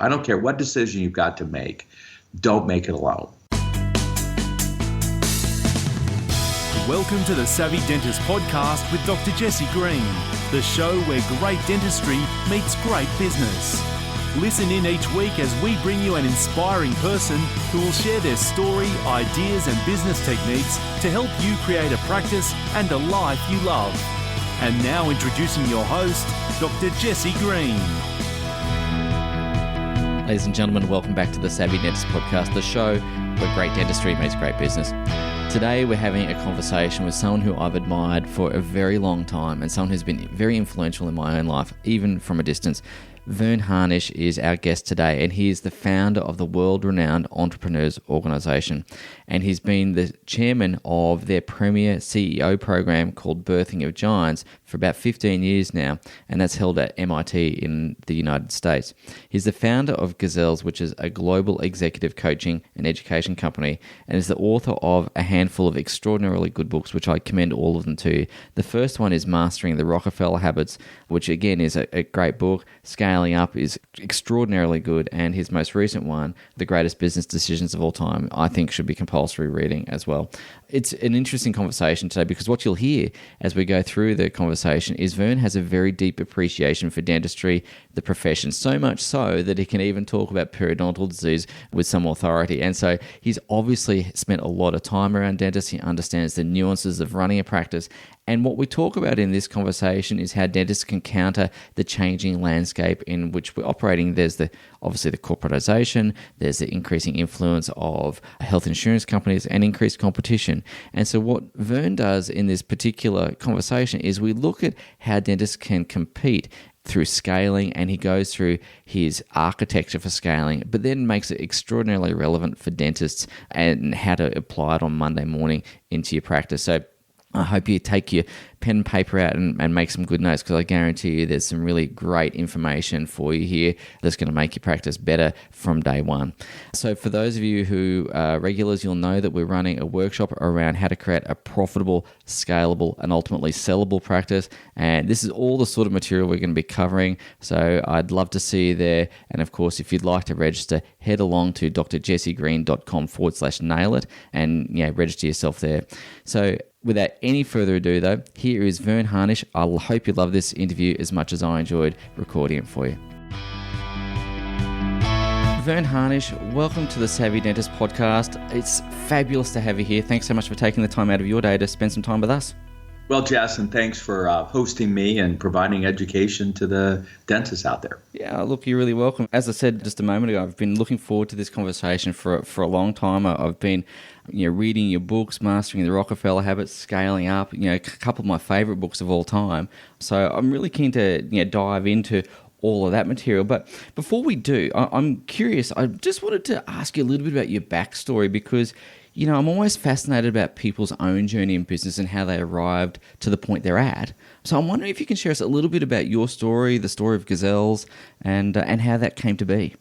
I don't care what decision you've got to make. Don't make it alone. Welcome to the Savvy Dentist podcast with Dr. Jesse Green, the show where great dentistry meets great business. Listen in each week as we bring you an inspiring person who will share their story, ideas and business techniques to help you create a practice and a life you love. And now introducing your host, Dr. Jesse Green. Ladies and gentlemen, welcome back to the Savvy Dentist podcast, the show where great dentistry meets great business. Today we're having a conversation with someone who I've admired for a very long time and someone who's been very influential in my own life, even from a distance. Verne Harnish is our guest today, and he is the founder of the world-renowned Entrepreneurs Organization, and he's been the chairman of their premier CEO program called Birthing of Giants for about 15 years now, and that's held at MIT in the United States. He's the founder of Gazelles, which is a global executive coaching and education company, and is the author of a handful of extraordinarily good books, which I commend all of them to you. The first one is Mastering the Rockefeller Habits, which again is a great book. Scaling Up is extraordinarily good, and his most recent one, The Greatest Business Decisions of All Time, I think should be compulsory reading as well. It's an interesting conversation today because what you'll hear as we go through the conversation is Verne has a very deep appreciation for dentistry, the profession, so much so that he can even talk about periodontal disease with some authority. And so he's obviously spent a lot of time around dentists. He understands the nuances of running a practice. And what we talk about in this conversation is how dentists can counter the changing landscape in which we're operating. There's obviously the corporatization, there's the increasing influence of health insurance companies and increased competition. And so what Verne does in this particular conversation is we look at how dentists can compete through scaling, and he goes through his architecture for scaling, but then makes it extraordinarily relevant for dentists and how to apply it on Monday morning into your practice. So I hope you take your pen and paper out and make some good notes, because I guarantee you there's some really great information for you here that's going to make your practice better from day one. So for those of you who are regulars, you'll know that we're running a workshop around how to create a profitable, scalable, and ultimately sellable practice. And this is all the sort of material we're going to be covering. So I'd love to see you there. And of course, if you'd like to register, head along to drjessegreen.com/nail it and register yourself there. So without any further ado, though, here is Verne Harnish. I hope you love this interview as much as I enjoyed recording it for you. Verne Harnish, welcome to the Savvy Dentist podcast. It's fabulous to have you here. Thanks so much for taking the time out of your day to spend some time with us. Well, Jess, and thanks for hosting me and providing education to the dentists out there. Yeah, look, you're really welcome. As I said just a moment ago, I've been looking forward to this conversation for a long time. I've been reading your books, Mastering the Rockefeller Habits, Scaling Up, a couple of my favorite books of all time. So I'm really keen to dive into all of that material. But before we do, I'm curious. I just wanted to ask you a little bit about your backstory, because I'm always fascinated about people's own journey in business and how they arrived to the point they're at. So I'm wondering if you can share us a little bit about your story, the story of Gazelles, and how that came to be.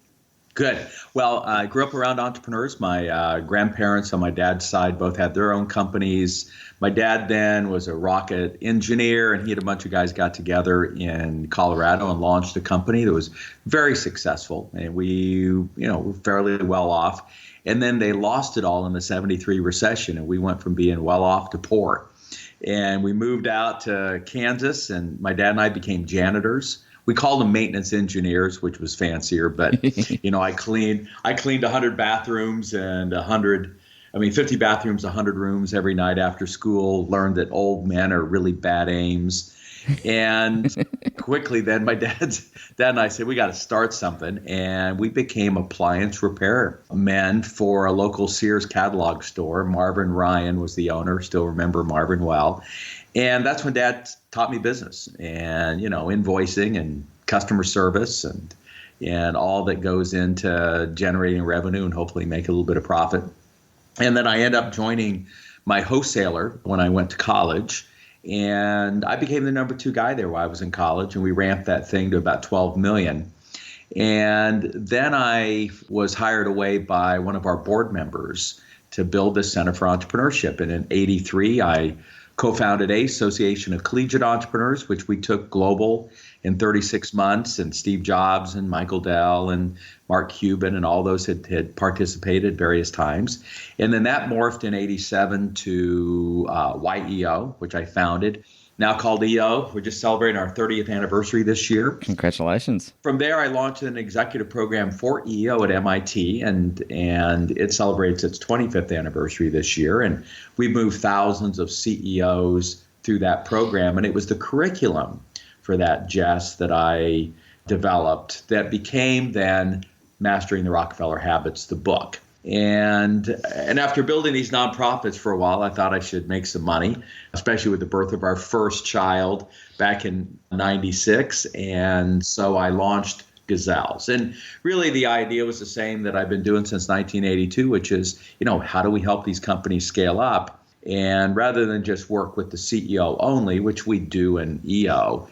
Good. Well, I grew up around entrepreneurs. My grandparents on my dad's side both had their own companies. My dad then was a rocket engineer, and he had a bunch of guys got together in Colorado and launched a company that was very successful. And we, were fairly well off. And then they lost it all in the 73 recession, and we went from being well off to poor. And we moved out to Kansas, and my dad and I became janitors. We called them maintenance engineers, which was fancier, but I cleaned 100 bathrooms and 50 bathrooms, 100 rooms every night after school. Learned that old men are really bad aims. And quickly then my dad and I said, we got to start something. And we became appliance repair men for a local Sears catalog store. Marvin Ryan was the owner. Still remember Marvin well. And that's when Dad taught me business and, invoicing and customer service and all that goes into generating revenue and hopefully make a little bit of profit. And then I ended up joining my wholesaler when I went to college. And I became the number 2 guy there while I was in college, and we ramped that thing to about 12 million. And then I was hired away by one of our board members to build this Center for Entrepreneurship. And in '83, I co-founded Association of Collegiate Entrepreneurs, which we took global in 36 months, and Steve Jobs and Michael Dell and Mark Cuban and all those had participated various times. And then that morphed in 87 to YEO, which I founded, now called EO. We're just celebrating our 30th anniversary this year. Congratulations. From there, I launched an executive program for EO at MIT, and it celebrates its 25th anniversary this year. And we've moved thousands of CEOs through that program. And it was the curriculum for that, Jess, that I developed that became then Mastering the Rockefeller Habits, the book. And after building these nonprofits for a while, I thought I should make some money, especially with the birth of our first child back in 96. And so I launched Gazelles. And really the idea was the same that I've been doing since 1982, which is, how do we help these companies scale up? And rather than just work with the CEO only, which we do in EO,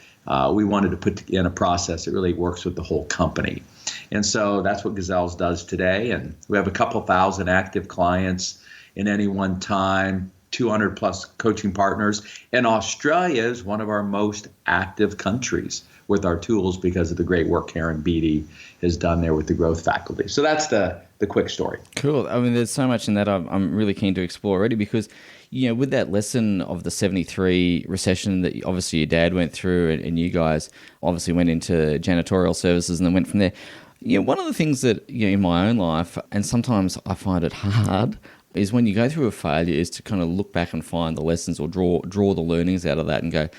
we wanted to put in a process that really works with the whole company. And so that's what Gazelles does today. And we have a couple thousand active clients in any one time, 200 plus coaching partners. And Australia is one of our most active countries with our tools because of the great work Karen Beatty has done there with the growth faculty. So that's the quick story. Cool. I mean, there's so much in that I'm really keen to explore already because, with that lesson of the 73 recession that obviously your dad went through and you guys obviously went into janitorial services and then went from there. One of the things that, in my own life, and sometimes I find it hard, is when you go through a failure is to kind of look back and find the lessons or draw the learnings out of that and go,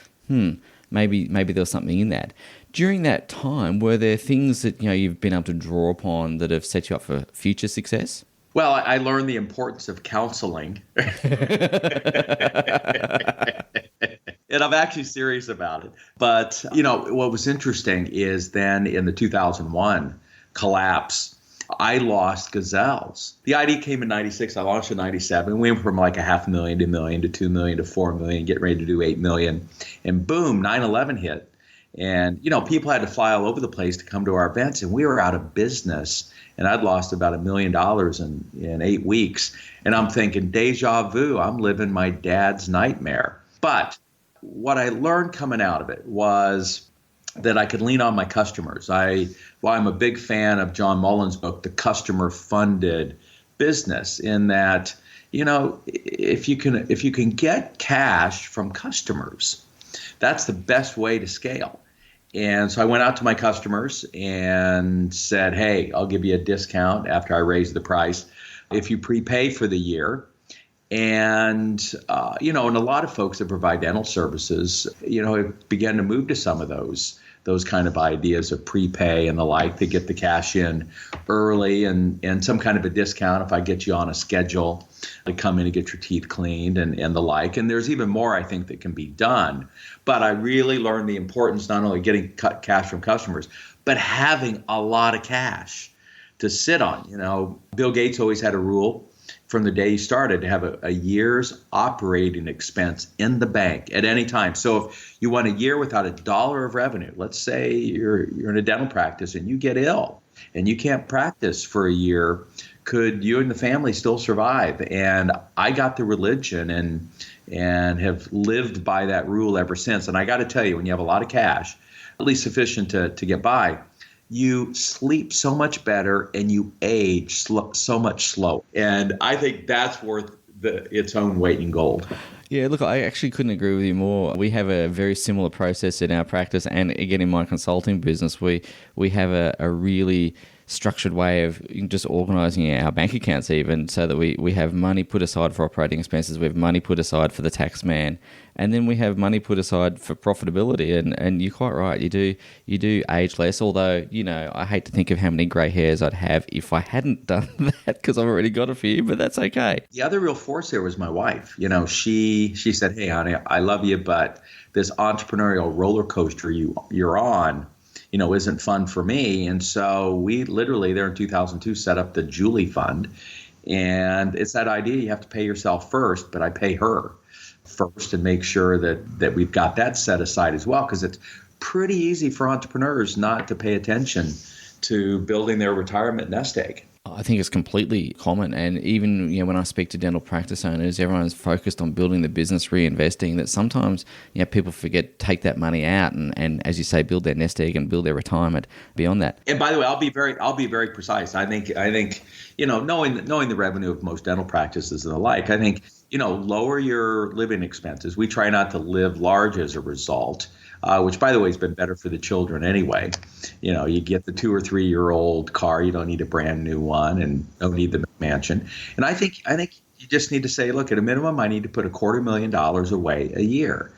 maybe there was something in that. During that time, were there things that, you've been able to draw upon that have set you up for future success? Well, I learned the importance of counseling. And I'm actually serious about it. But, what was interesting is then in the 2001 collapse, I lost Gazelles. The idea came in 96. I launched in 97. We went from like $500,000 to $1 million to $2 million to $4 million, getting ready to do $8 million. And boom, 9/11 hit. And, people had to fly all over the place to come to our events. And we were out of business. And I'd lost about $1 million in 8 weeks. And I'm thinking, deja vu, I'm living my dad's nightmare. But what I learned coming out of it was that I could lean on my customers. I'm a big fan of John Mullen's book, The Customer Funded Business, in that, if you can get cash from customers, that's the best way to scale. And so I went out to my customers and said, hey, I'll give you a discount after I raise the price if you prepay for the year. And, and a lot of folks that provide dental services, have begun to move to some of those kind of ideas of prepay and the like. They get the cash in early and some kind of a discount if I get you on a schedule to come in and get your teeth cleaned and the like. And there's even more, I think, that can be done. But I really learned the importance not only getting cash from customers, but having a lot of cash to sit on. Bill Gates always had a rule from the day he started to have a year's operating expense in the bank at any time. So if you want a year without $1 of revenue, let's say you're in a dental practice and you get ill and you can't practice for a year, could you and the family still survive? And I got the religion and have lived by that rule ever since. And I got to tell you, when you have a lot of cash, at least sufficient to get by, you sleep so much better and you age so much slower. And I think that's worth its own weight in gold. Yeah, look, I actually couldn't agree with you more. We have a very similar process in our practice, and again in my consulting business, we have a really structured way of just organising our bank accounts even, so that we have money put aside for operating expenses, we have money put aside for the tax man, and then we have money put aside for profitability. And you're quite right, you do age less, although, I hate to think of how many grey hairs I'd have if I hadn't done that, because I've already got a few, but that's okay. The other real force there was my wife. She said, hey, honey, I love you, but this entrepreneurial roller coaster you're on, isn't fun for me. And so we literally there in 2002 set up the Julie Fund. And it's that idea you have to pay yourself first, but I pay her first and make sure that we've got that set aside as well, because it's pretty easy for entrepreneurs not to pay attention to building their retirement nest egg. I think it's completely common. And even, when I speak to dental practice owners, everyone's focused on building the business, reinvesting, that sometimes, people forget, take that money out and as you say, build their nest egg and build their retirement beyond that. And by the way, I'll be very precise. I think, knowing the revenue of most dental practices and the like, I think, lower your living expenses. We try not to live large as a result. Which, by the way, has been better for the children anyway. You get the 2 or 3 year old car. You don't need a brand new one, and don't need the mansion. And I think you just need to say, look, at a minimum, I need to put $250,000 away a year,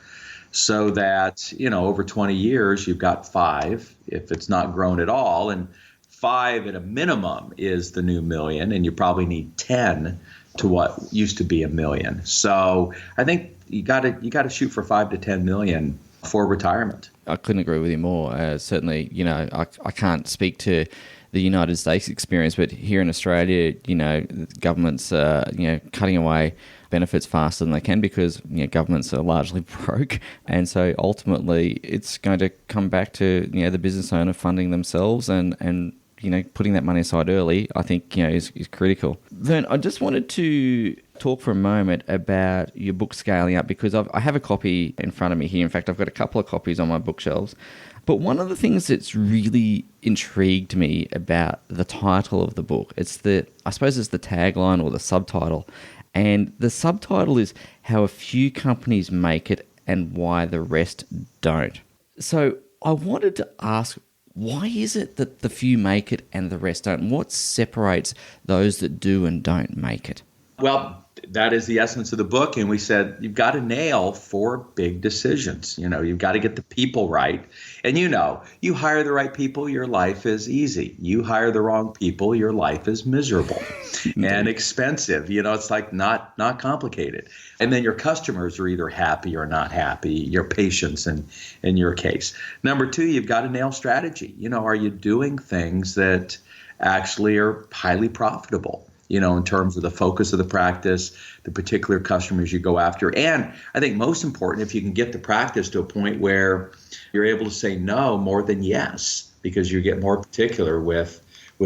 so that over 20 years you've got 5, if it's not grown at all, and 5 at a minimum is the new million, and you probably need 10 to what used to be $1 million. So I think you got to shoot for 5 to 10 million for retirement. I couldn't agree with you more. Certainly, I can't speak to the United States experience, but here in Australia, governments, cutting away benefits faster than they can because governments are largely broke, and so ultimately it's going to come back to the business owner funding themselves and putting that money aside early, I think, is critical. Verne, I just wanted to talk for a moment about your book Scaling Up, because I have a copy in front of me here. In fact, I've got a couple of copies on my bookshelves. But one of the things that's really intrigued me about the title of the book, I suppose it's the tagline or the subtitle. And the subtitle is How a Few Companies Make It and Why the Rest Don't. So I wanted to ask, why is it that the few make it and the rest don't? What separates those that do and don't make it? Well, that is the essence of the book. And we said, you've got to nail 4 big decisions. You've got to get the people right. And you hire the right people, your life is easy. You hire the wrong people, your life is miserable and expensive. It's like not complicated. And then your customers are either happy or not happy, your patients in your case. Number 2, you've got to nail strategy. Are you doing things that actually are highly profitable? In terms of the focus of the practice, the particular customers you go after. And I think most important, if you can get the practice to a point where you're able to say no more than yes, because you get more particular with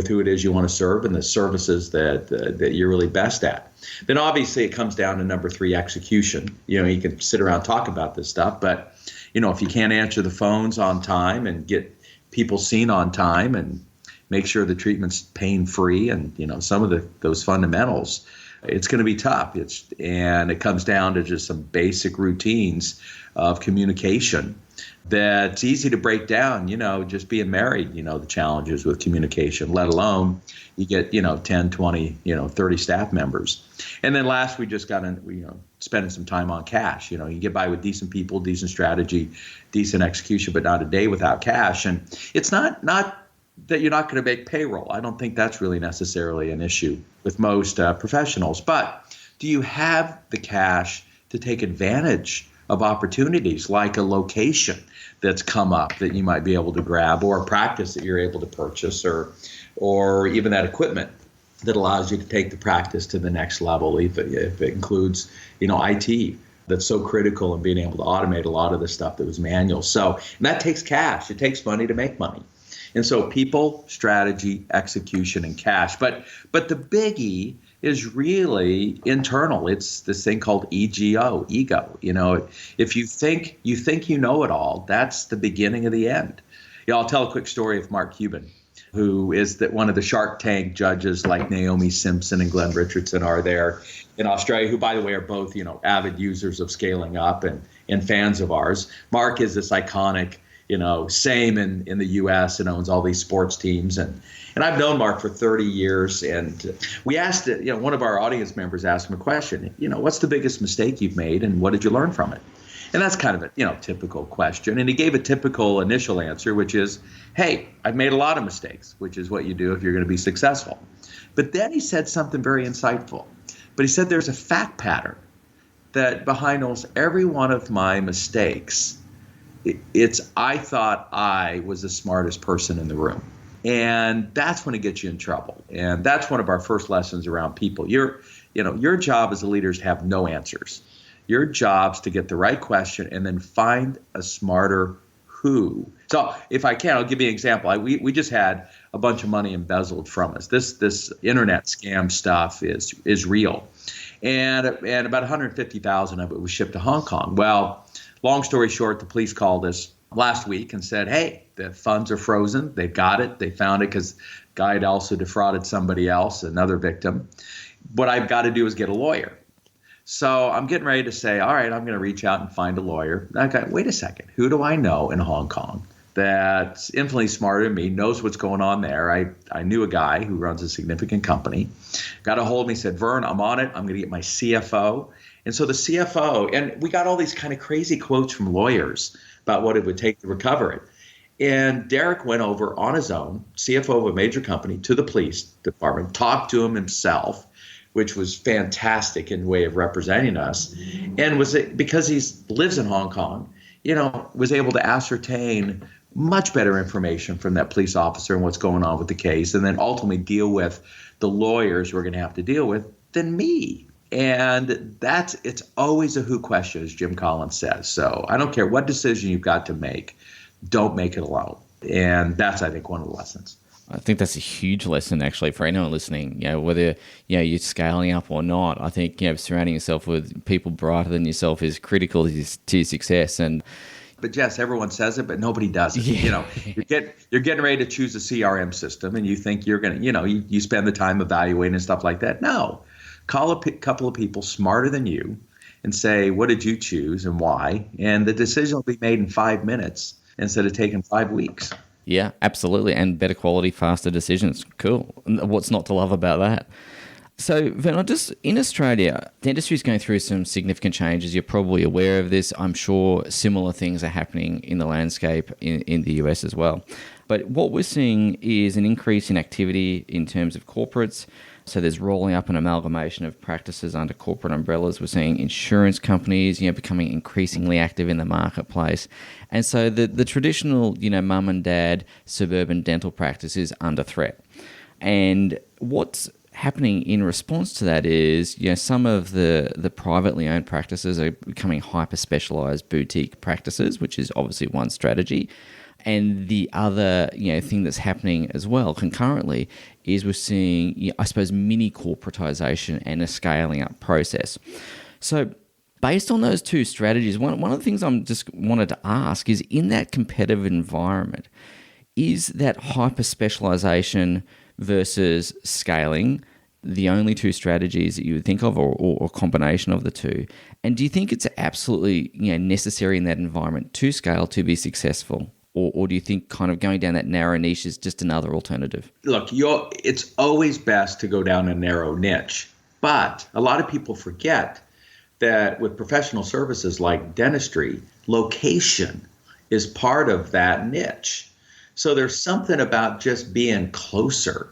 who it is you want to serve and the services that you're really best at. Then obviously it comes down to number 3, execution. You can sit around and talk about this stuff, but if you can't answer the phones on time and get people seen on time and make sure the treatment's pain-free and, some of those fundamentals, it's going to be tough. And it comes down to just some basic routines of communication that's easy to break down, just being married, the challenges with communication, let alone you get, 10, 20, 30 staff members. And then last, we just got spending some time on cash. You get by with decent people, decent strategy, decent execution, but not a day without cash. And it's not that you're not going to make payroll. I don't think that's really necessarily an issue with most professionals. But do you have the cash to take advantage of opportunities like a location that's come up that you might be able to grab, or a practice that you're able to purchase, or even that equipment that allows you to take the practice to the next level, if it includes, IT that's so critical in being able to automate a lot of the stuff that was manual. So, and that takes cash. It takes money to make money. And so people, strategy, execution, and cash. But the biggie is really internal. It's this thing called ego. If you think you know it all, that's the beginning of the end. I'll tell a quick story of Mark Cuban, who is one of the Shark Tank judges, like Naomi Simpson and Glenn Richardson are there in Australia, who, by the way, are both, avid users of Scaling Up and fans of ours. Mark is this iconic, same in the U.S. and owns all these sports teams. And I've known Mark for 30 years. And we asked, one of our audience members asked him a question, what's the biggest mistake you've made and what did you learn from it? And that's kind of a, typical question. And he gave a typical initial answer, which is, hey, I've made a lot of mistakes, which is what you do if you're going to be successful. But then he said something very insightful. But he said there's a fact pattern that behind almost every one of my mistakes, I thought I was the smartest person in the room. And that's when it gets you in trouble. And that's one of our first lessons around people. Your job as a leader is to have no answers. Your job's to get the right question and then find a smarter who. So if I can, I'll give you an example. We just had a bunch of money embezzled from us. This internet scam stuff is real. And about 150,000 of it was shipped to Hong Kong. Well, long story short, the police called us last week and said, hey, the funds are frozen. They've got it. They found it because guy had also defrauded somebody else, another victim. What I've got to do is get a lawyer. So I'm getting ready to say, all right, I'm going to reach out and find a lawyer. Okay, wait a second. Who do I know in Hong Kong that's infinitely smarter than me, knows what's going on there? I knew a guy who runs a significant company, got a hold of me, said, Verne, I'm on it. I'm going to get my CFO. And so the CFO, and we got all these kind of crazy quotes from lawyers about what it would take to recover it. And Derek went over on his own, CFO of a major company, to the police department, talked to him himself, which was fantastic in way of representing us, and was because he lives in Hong Kong, was able to ascertain much better information from that police officer and what's going on with the case, and then ultimately deal with the lawyers we're going to have to deal with than me. And it's always a who question, as Jim Collins says. So I don't care what decision you've got to make, don't make it alone. And that's, I think, one of the lessons. I think that's a huge lesson, actually, for anyone listening. Whether you're scaling up or not, I think surrounding yourself with people brighter than yourself is critical to your success. But Jess, everyone says it, but nobody does it. Yeah. You're getting ready to choose a CRM system, and you think you're going to, you spend the time evaluating and stuff like that. No, call a couple of people smarter than you and say, what did you choose and why? And the decision will be made in 5 minutes instead of taking 5 weeks. Yeah, absolutely. And better quality, faster decisions. Cool. What's not to love about that? So, Verne, just in Australia, the industry is going through some significant changes. You're probably aware of this. I'm sure similar things are happening in the landscape in the US as well. But what we're seeing is an increase in activity in terms of corporates. So there's rolling up an amalgamation of practices under corporate umbrellas. We're seeing insurance companies, becoming increasingly active in the marketplace. And so the traditional, mum and dad suburban dental practice is under threat. And what's happening in response to that is, some of the privately owned practices are becoming hyper-specialized boutique practices, which is obviously one strategy. And the other, thing that's happening as well concurrently is we're seeing, I suppose, mini corporatization and a scaling up process. So based on those two strategies, one of the things I'm just wanted to ask is, in that competitive environment, is that hyper specialization versus scaling the only two strategies that you would think of, or a combination of the two? And do you think it's absolutely necessary in that environment to scale to be successful? Or do you think kind of going down that narrow niche is just another alternative? Look, it's always best to go down a narrow niche. But a lot of people forget that with professional services like dentistry, location is part of that niche. So there's something about just being closer.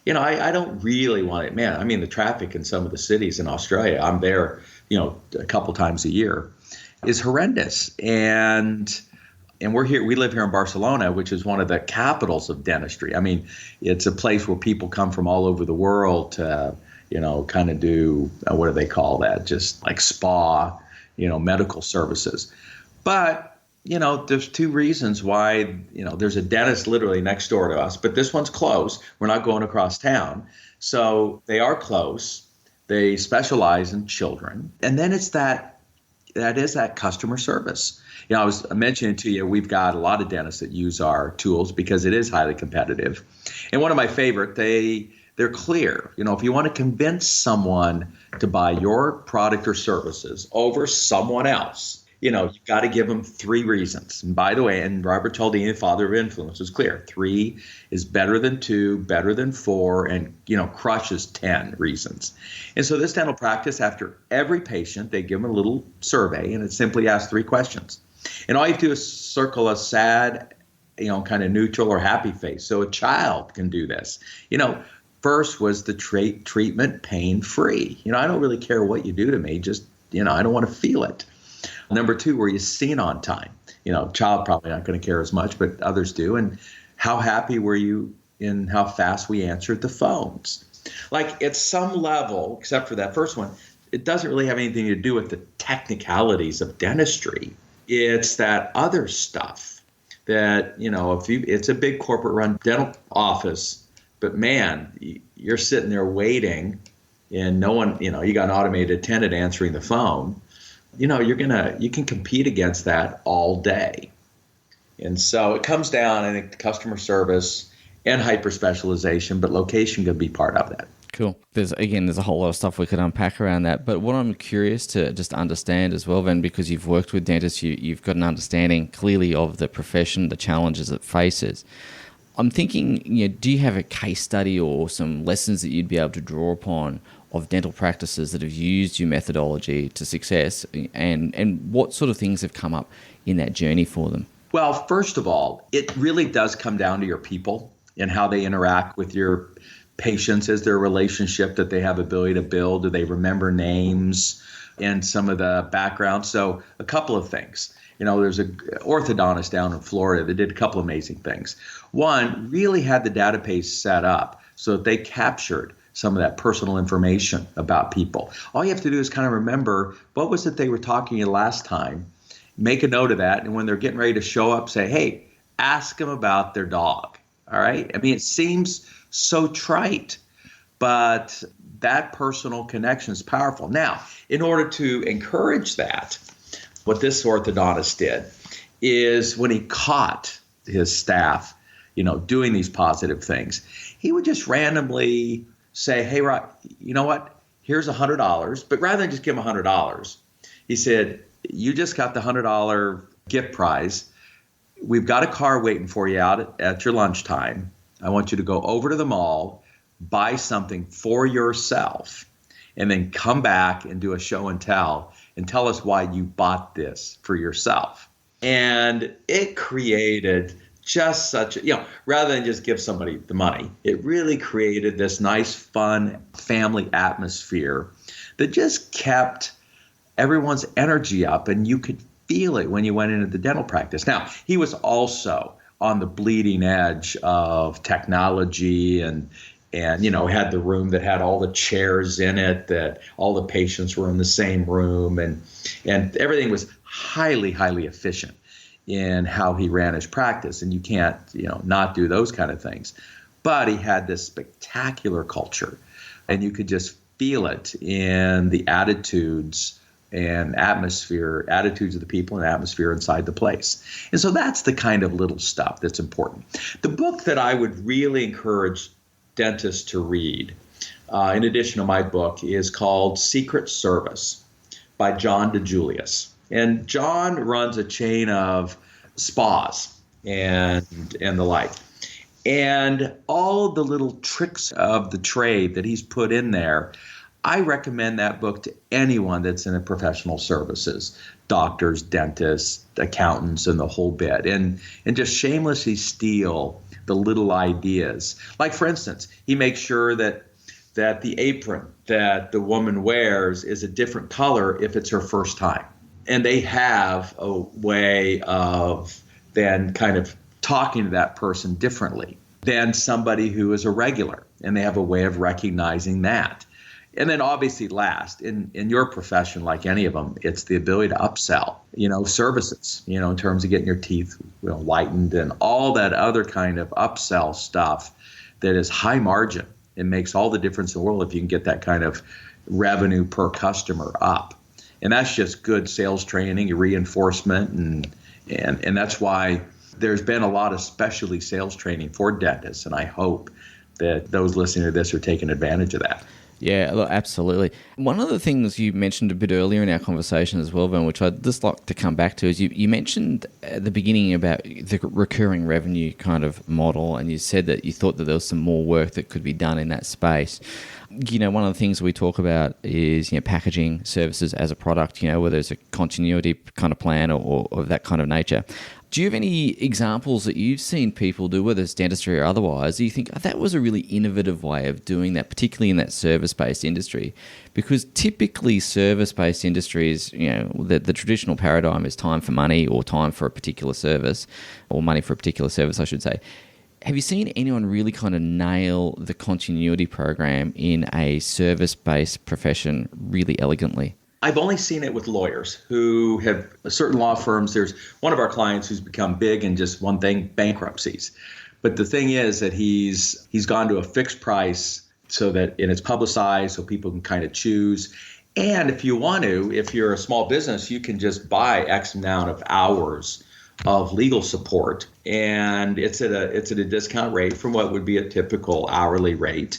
I don't really want it. Man, I mean, the traffic in some of the cities in Australia, I'm there, a couple times a year, is horrendous. And we live here in Barcelona, which is one of the capitals of dentistry. I mean, it's a place where people come from all over the world to, kind of do, what do they call that? Just like spa, medical services. But, there's two reasons why, there's a dentist literally next door to us, but this one's close. We're not going across town. So they are close. They specialize in children. And then it's that customer service. I was mentioning to you, we've got a lot of dentists that use our tools because it is highly competitive. And one of my favorite, they're clear. If you want to convince someone to buy your product or services over someone else, you've got to give them 3 reasons. And by the way, and Robert Cialdini, the father of influence, was clear. 3 is better than 2, better than 4, and, crushes 10 reasons. And so this dental practice, after every patient, they give them a little survey, and it simply asks 3 questions. And all you have to do is circle a sad, kind of neutral or happy face. So a child can do this. First, was the treatment pain-free? I don't really care what you do to me. Just, I don't want to feel it. Number 2, were you seen on time? Child probably not going to care as much, but others do. And how happy were you in how fast we answered the phones? Like, at some level, except for that first one, it doesn't really have anything to do with the technicalities of dentistry. It's that other stuff that, it's a big corporate run dental office, but man, you're sitting there waiting and no one, you got an automated attendant answering the phone, you can compete against that all day. And so it comes down, I think, to customer service and hyper specialization, but location could be part of that. Cool. There's a whole lot of stuff we could unpack around that. But what I'm curious to just understand as well, Verne, because you've worked with dentists, you've got an understanding clearly of the profession, the challenges it faces. I'm thinking, do you have a case study or some lessons that you'd be able to draw upon of dental practices that have used your methodology to success, and what sort of things have come up in that journey for them? Well, first of all, it really does come down to your people and how they interact with your patients. Is there a relationship that they have ability to build? Do they remember names and some of the background? So a couple of things. There's an orthodontist down in Florida that did a couple amazing things. One, really had the database set up so that they captured some of that personal information about people. All you have to do is kind of remember, what was it they were talking to you last time? Make a note of that. And when they're getting ready to show up, say, hey, ask them about their dog. All right? I mean, it seems so trite, but that personal connection is powerful. Now, in order to encourage that, what this orthodontist did is when he caught his staff, doing these positive things, he would just randomly say, hey, Rod, you know what? Here's $100. But rather than just give him $100, he said, you just got the $100 gift prize. We've got a car waiting for you out at your lunchtime. I want you to go over to the mall, buy something for yourself, and then come back and do a show and tell us why you bought this for yourself. And it created just such rather than just give somebody the money, it really created this nice, fun family atmosphere that just kept everyone's energy up, and you could feel it when you went into the dental practice. Now, he was also on the bleeding edge of technology and had the room that had all the chairs in it, that all the patients were in the same room, and everything was highly, highly efficient in how he ran his practice. And you can't, not do those kind of things. But he had this spectacular culture, and you could just feel it in the attitudes attitudes of the people and atmosphere inside the place. And so that's the kind of little stuff that's important. The book that I would really encourage dentists to read, in addition to my book, is called Secret Service by John DeJulius. And John runs a chain of spas and the like. And all the little tricks of the trade that he's put in there, I recommend that book to anyone that's in the professional services, doctors, dentists, accountants, and the whole bit, and just shamelessly steal the little ideas. Like, for instance, he makes sure that the apron that the woman wears is a different color if it's her first time. And they have a way of then kind of talking to that person differently than somebody who is a regular, and they have a way of recognizing that. And then obviously last, in your profession, like any of them, it's the ability to upsell, services, in terms of getting your teeth whitened and all that other kind of upsell stuff that is high margin. It makes all the difference in the world if you can get that kind of revenue per customer up. And that's just good sales training, reinforcement, and that's why there's been a lot of specialty sales training for dentists, and I hope that those listening to this are taking advantage of that. Yeah, look, absolutely. One of the things you mentioned a bit earlier in our conversation as well, Ben, which I'd just like to come back to, is you mentioned at the beginning about the recurring revenue kind of model, and you said that you thought that there was some more work that could be done in that space. One of the things we talk about is packaging services as a product, whether there's a continuity kind of plan or of that kind of nature. Do you have any examples that you've seen people do, whether it's dentistry or otherwise, do you think that was a really innovative way of doing that, particularly in that service-based industry? Because typically service-based industries, the traditional paradigm is time for money or time for a particular service, or money for a particular service, I should say. Have you seen anyone really kind of nail the continuity program in a service-based profession really elegantly? I've only seen it with lawyers who have certain law firms. There's one of our clients who's become big in just one thing, bankruptcies. But the thing is that he's gone to a fixed price so that, and it's publicized so people can kind of choose. And if you want to, if you're a small business, you can just buy X amount of hours of legal support, and it's at a discount rate from what would be a typical hourly rate.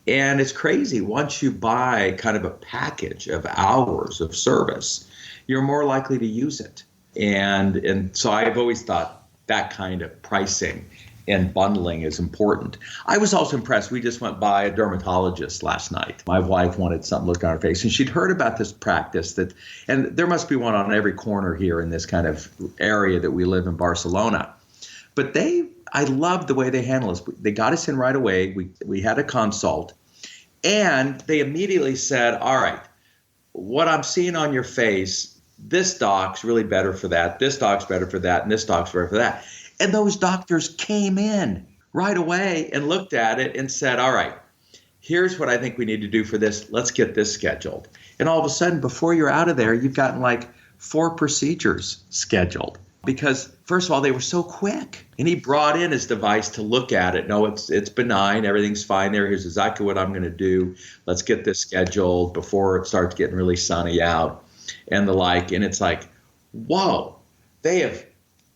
And it's crazy. Once you buy kind of a package of hours of service, you're more likely to use it. And so I've always thought that kind of pricing and bundling is important. I was also impressed. We just went by a dermatologist last night. My wife wanted something looked on her face, and she'd heard about this practice and there must be one on every corner here in this kind of area that we live in Barcelona. But I loved the way they handled us. They got us in right away. We had a consult, and they immediately said, all right, what I'm seeing on your face, this doc's really better for that, this doc's better for that, and this doc's better for that. And those doctors came in right away and looked at it and said, all right, here's what I think we need to do for this. Let's get this scheduled. And all of a sudden, before you're out of there, you've gotten like 4 procedures scheduled because, first of all, they were so quick. And he brought in his device to look at it. No, it's benign. Everything's fine there. Here's exactly what I'm going to do. Let's get this scheduled before it starts getting really sunny out and the like. And it's like, whoa, they have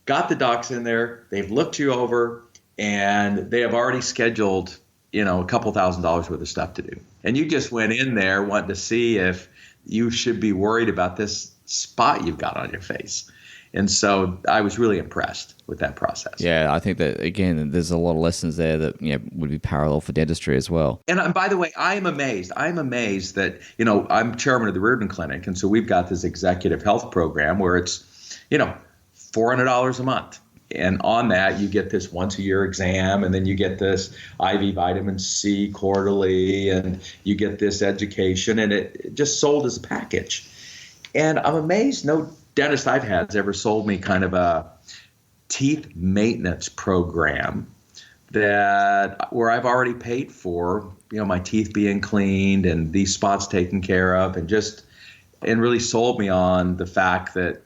got the docs in there, they've looked you over, and they have already scheduled, a couple $1,000s worth of stuff to do. And you just went in there wanting to see if you should be worried about this spot you've got on your face. And so I was really impressed with that process. Yeah, I think that, again, there's a lot of lessons there that would be parallel for dentistry as well. And by the way, I'm amazed that, I'm chairman of the Reardon Clinic, and so we've got this executive health program where it's, $400 a month. And on that, you get this once-a-year exam, and then you get this IV vitamin C quarterly, and you get this education, and it just sold as a package. And I'm amazed no dentist I've had has ever sold me kind of a teeth maintenance program where I've already paid for, my teeth being cleaned and these spots taken care of, and really sold me on the fact that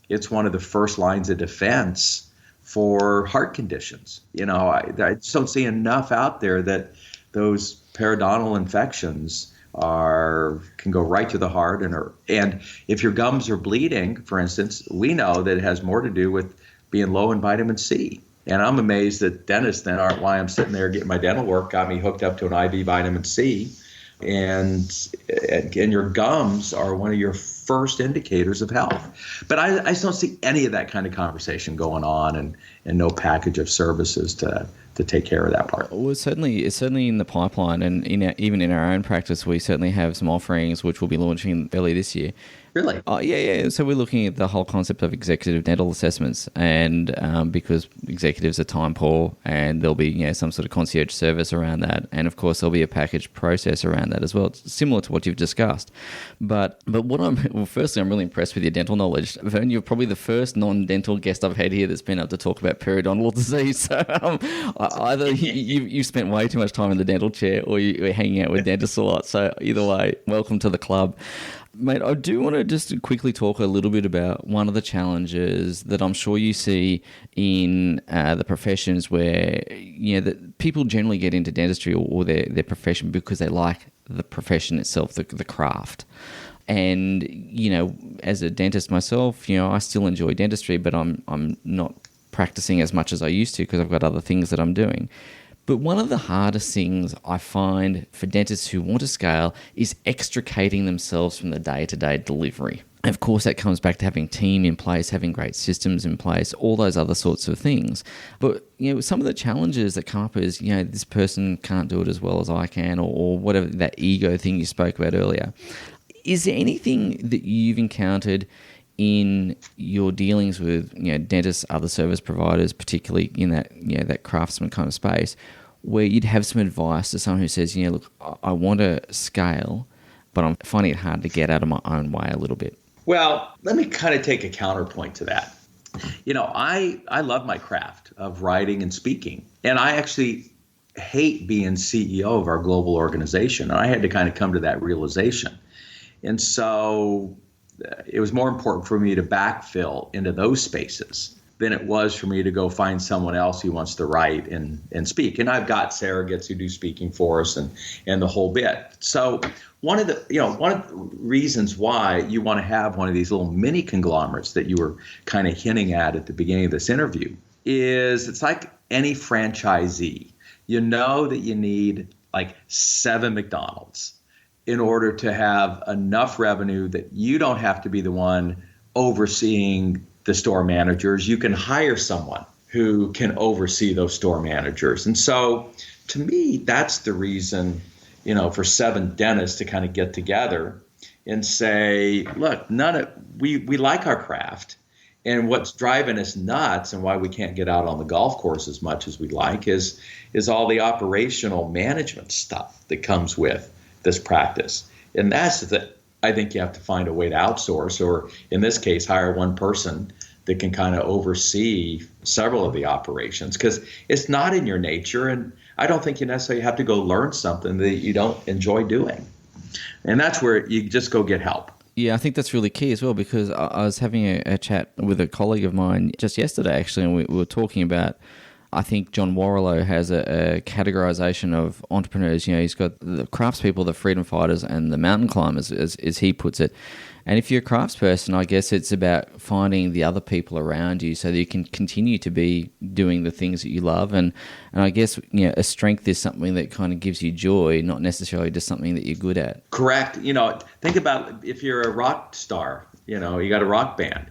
it's one of the first lines of defense for heart conditions. I just don't see enough out there that those periodontal infections can go right to the heart. And if your gums are bleeding, for instance, we know that it has more to do with being low in vitamin C. And I'm amazed that dentists then aren't why I'm sitting there getting my dental work, got me hooked up to an IV vitamin C. And your gums are one of your first indicators of health. But I just don't see any of that kind of conversation going on, and no package of services to take care of that part. Well, it's certainly in the pipeline, and even in our own practice, we certainly have some offerings which we'll be launching early this year. Really? Yeah. So we're looking at the whole concept of executive dental assessments, and because executives are time poor, and there'll be some sort of concierge service around that, and of course there'll be a package process around that as well. It's similar to what you've discussed, but firstly, I'm really impressed with your dental knowledge. Verne, you're probably the first non-dental guest I've had here that's been able to talk about periodontal disease. So either you've spent way too much time in the dental chair, or you're hanging out with dentists a lot. So either way, welcome to the club. Mate, I do want to just quickly talk a little bit about one of the challenges that I'm sure you see in the professions where, that people generally get into dentistry or their profession because they like the profession itself, the craft. And, as a dentist myself, I still enjoy dentistry, but I'm not practicing as much as I used to because I've got other things that I'm doing. But one of the hardest things I find for dentists who want to scale is extricating themselves from the day-to-day delivery. Of course, that comes back to having team in place, having great systems in place, all those other sorts of things. But, some of the challenges that come up is, this person can't do it as well as I can, or whatever, that ego thing you spoke about earlier. Is there anything that you've encountered in your dealings with dentists, other service providers, particularly in that that craftsman kind of space, where you'd have some advice to someone who says, look, I want to scale, but I'm finding it hard to get out of my own way a little bit? Well, let me kind of take a counterpoint to that. I love my craft of writing and speaking, and I actually hate being CEO of our global organization. And I had to kind of come to that realization. And so it was more important for me to backfill into those spaces than it was for me to go find someone else who wants to write and speak. And I've got surrogates who do speaking for us and the whole bit. So one of the reasons why you want to have one of these little mini conglomerates that you were kind of hinting at the beginning of this interview is it's like any franchisee. You know that you need like 7 McDonald's in order to have enough revenue that you don't have to be the one overseeing the store managers. You can hire someone who can oversee those store managers. And so to me, that's the reason, for 7 dentists to kind of get together and say, look, we like our craft. And what's driving us nuts and why we can't get out on the golf course as much as we'd like is all the operational management stuff that comes with this practice. And that's I think you have to find a way to outsource, or in this case, hire one person that can kind of oversee several of the operations, because it's not in your nature. And I don't think you necessarily have to go learn something that you don't enjoy doing. And that's where you just go get help. Yeah, I think that's really key as well, because I was having a chat with a colleague of mine just yesterday, actually, and we were talking about, I think John Warrilow has a categorization of entrepreneurs. He's got the craftspeople, the freedom fighters, and the mountain climbers, as he puts it. And if you're a craftsperson, I guess it's about finding the other people around you so that you can continue to be doing the things that you love. And I guess, a strength is something that kind of gives you joy, not necessarily just something that you're good at. Correct. Think about if you're a rock star, you got a rock band.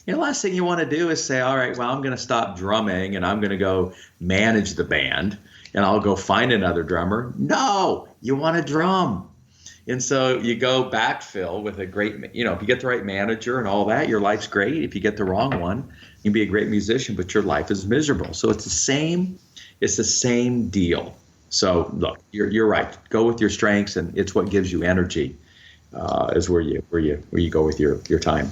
The last thing you want to do is say, all right, well, I'm going to stop drumming and I'm going to go manage the band and I'll go find another drummer. No, you want to drum. And so you go backfill with a great, if you get the right manager and all that, your life's great. If you get the wrong one, you can be a great musician, but your life is miserable. So it's the same deal. So look, you're right. Go with your strengths, and it's what gives you energy is where you go with your time.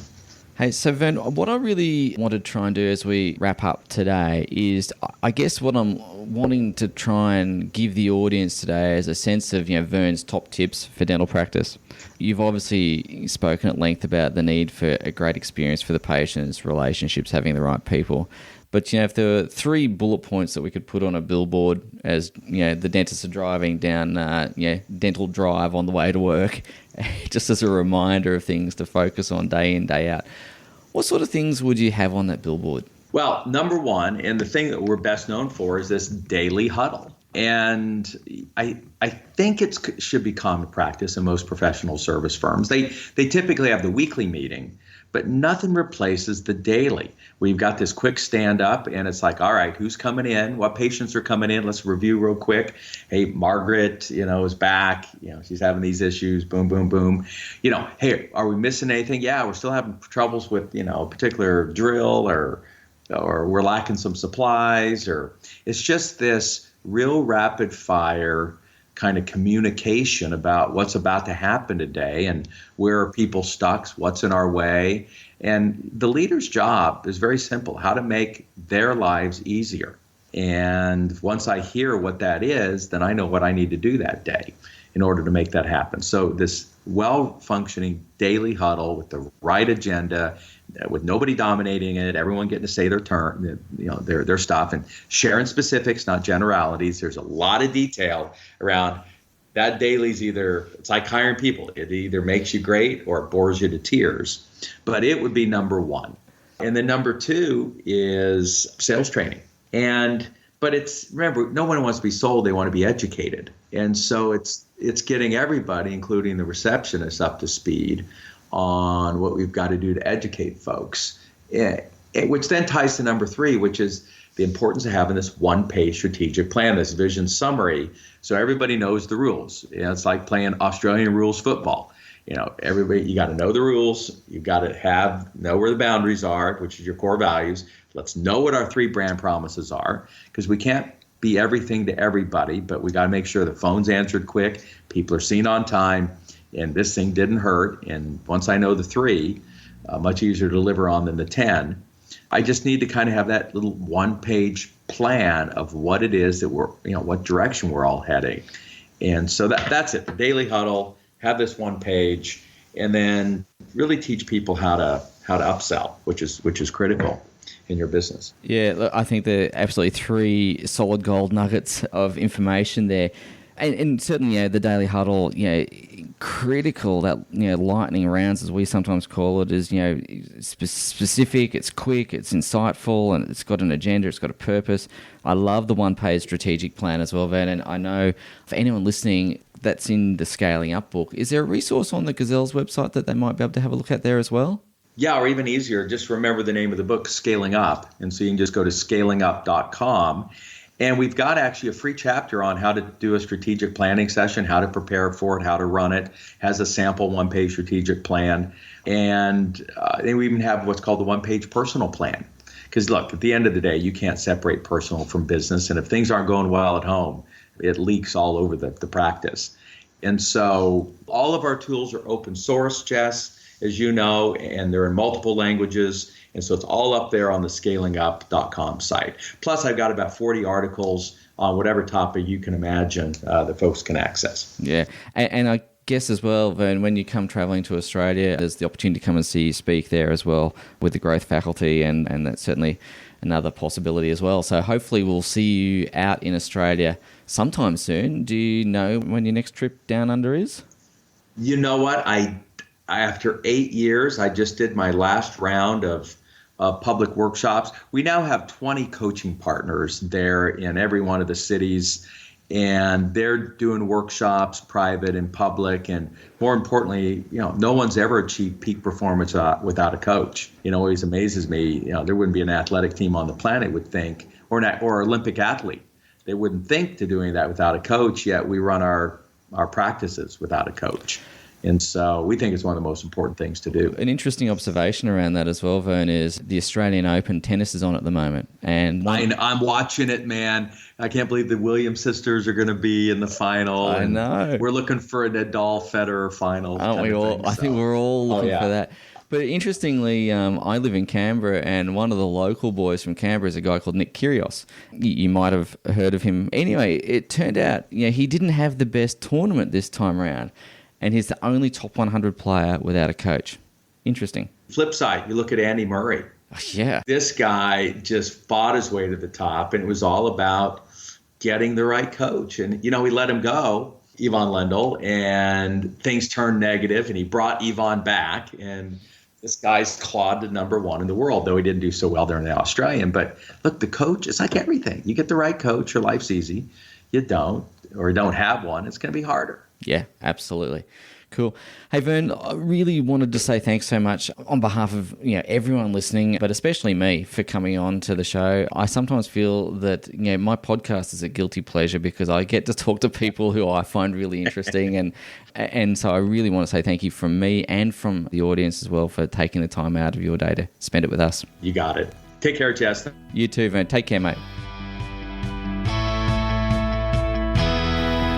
Hey, so Verne, what I really want to try and do as we wrap up today is, I guess what I'm wanting to try and give the audience today is a sense of, Verne's top tips for dental practice. You've obviously spoken at length about the need for a great experience for the patients, relationships, having the right people. But, if there were 3 bullet points that we could put on a billboard as, the dentists are driving down, Dental Drive on the way to work, just as a reminder of things to focus on day in, day out, what sort of things would you have on that billboard? Well, number one, and the thing that we're best known for, is this daily huddle. And I think it should be common practice in most professional service firms. They typically have the weekly meeting, but nothing replaces the daily. We've got this quick stand up and it's like, all right, who's coming in? What patients are coming in? Let's review real quick. Hey, Margaret, is back. She's having these issues. Boom, boom, boom. Hey, are we missing anything? Yeah, we're still having troubles with, a particular drill or we're lacking some supplies, or it's just this real rapid fire kind of communication about what's about to happen today and where are people stuck, what's in our way. And the leader's job is very simple: how to make their lives easier. And once I hear what that is, then I know what I need to do that day in order to make that happen. So this well-functioning daily huddle with the right agenda, with nobody dominating it, everyone getting to say their turn, their stuff, and sharing specifics, not generalities. There's a lot of detail around that. Daily's it's like hiring people. It either makes you great or it bores you to tears. But it would be number one. And then number 2 is sales training. But remember, no one wants to be sold, they want to be educated. And so it's getting everybody, including the receptionists, up to speed on what we've got to do to educate folks, which then ties to number 3, which is the importance of having this one-page strategic plan, this vision summary, so everybody knows the rules. It's like playing Australian rules football. Everybody, you got to know the rules. You've got to know where the boundaries are, which is your core values. Let's know what our 3 brand promises are, because we can't be everything to everybody, but we got to make sure the phone's answered quick, people are seen on time, and this thing didn't hurt. And once I know the 3, much easier to deliver on than the 10. I just need to kind of have that little one-page plan of what it is that what direction we're all heading. And so that's it. The daily huddle, have this one page, and then really teach people how to upsell, which is critical in your business. Yeah, look, I think there are absolutely 3 solid gold nuggets of information there. And certainly, the daily huddle, critical, that, lightning rounds, as we sometimes call it, is, specific, it's quick, it's insightful, and it's got an agenda, it's got a purpose. I love the one-page strategic plan as well, Verne, and I know for anyone listening that's in the Scaling Up book, is there a resource on the Gazelles website that they might be able to have a look at there as well? Yeah, or even easier, just remember the name of the book, Scaling Up. And so you can just go to scalingup.com. And we've got actually a free chapter on how to do a strategic planning session, how to prepare for it, how to run it. Has a sample one-page strategic plan. And then we even have what's called the one-page personal plan. Because look, at the end of the day, you can't separate personal from business. And if things aren't going well at home, it leaks all over the practice. And so all of our tools are open source, Jess, as you know, and they're in multiple languages. And so it's all up there on the scalingup.com site. Plus, I've got about 40 articles on whatever topic you can imagine that folks can access. Yeah. And I guess as well, Verne, when you come traveling to Australia, there's the opportunity to come and see you speak there as well with the growth faculty, and that's certainly another possibility as well. So hopefully we'll see you out in Australia sometime soon. Do you know when your next trip down under is? You know what? After 8 years, I just did my last round of public workshops. We now have 20 coaching partners there in every one of the cities, and they're doing workshops, private and public. And more importantly, no one's ever achieved peak performance without a coach. It always amazes me. There wouldn't be an athletic team on the planet, would think, or Olympic athlete. They wouldn't think to doing that without a coach. Yet we run our practices without a coach. And so we think it's one of the most important things to do. An interesting observation around that as well, Verne, is the Australian Open tennis is on at the moment. And I'm watching it, man. I can't believe the Williams sisters are going to be in the final. I know. We're looking for a Nadal-Federer final. Aren't we all? I think we're all looking for that. But interestingly, I live in Canberra, and one of the local boys from Canberra is a guy called Nick Kyrgios. You might have heard of him. Anyway, it turned out he didn't have the best tournament this time around. And he's the only top 100 player without a coach. Interesting. Flip side, you look at Andy Murray. Yeah. This guy just fought his way to the top, and it was all about getting the right coach. And, we let him go, Ivan Lendl, and things turned negative, and he brought Ivan back. And this guy's clawed to number 1 in the world, though he didn't do so well during the Australian. But look, the coach, it's like everything. You get the right coach, your life's easy. You don't, or don't have one, it's going to be harder. Yeah, absolutely. Cool. Hey, Verne, I really wanted to say thanks so much on behalf of everyone listening, but especially me, for coming on to the show. I sometimes feel that my podcast is a guilty pleasure because I get to talk to people who I find really interesting, and so I really want to say thank you from me and from the audience as well for taking the time out of your day to spend it with us. You got it. Take care, Jess. You too, Verne. Take care, mate.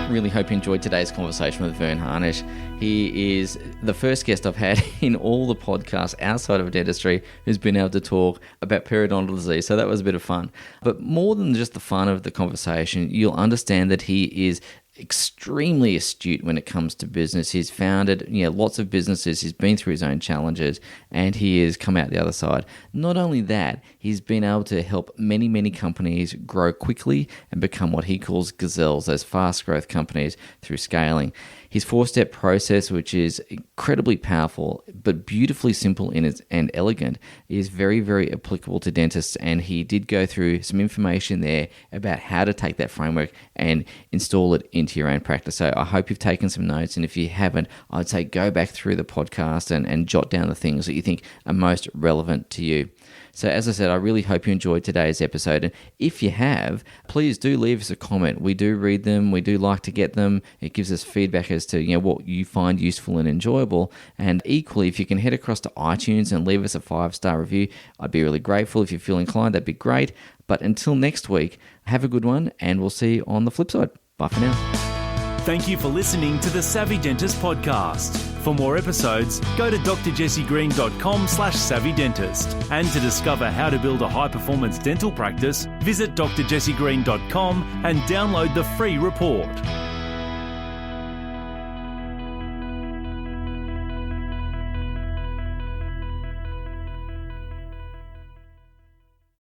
Really hope you enjoyed today's conversation with Verne Harnish. He is the first guest I've had in all the podcasts outside of dentistry who's been able to talk about periodontal disease, so that was a bit of fun. But more than just the fun of the conversation, you'll understand that he is extremely astute when it comes to business. He's founded lots of businesses, he's been through his own challenges, and he has come out the other side. Not only that, he's been able to help many, many companies grow quickly and become what he calls gazelles, those fast growth companies, through scaling. His 4-step process, which is incredibly powerful but beautifully simple and elegant, is very, very applicable to dentists. And he did go through some information there about how to take that framework and install it into your own practice. So I hope you've taken some notes. And if you haven't, I'd say go back through the podcast and jot down the things that you think are most relevant to you. So as I said, I really hope you enjoyed today's episode. And if you have, please do leave us a comment. We do read them. We do like to get them. It gives us feedback as to what you find useful and enjoyable. And equally, if you can head across to iTunes and leave us a 5-star review, I'd be really grateful. If you feel inclined, that'd be great. But until next week, have a good one, and we'll see you on the flip side. Bye for now. Thank you for listening to the Savvy Dentist podcast. For more episodes, go to drjessegreen.com/savvydentist. And to discover how to build a high-performance dental practice, visit drjessegreen.com and download the free report.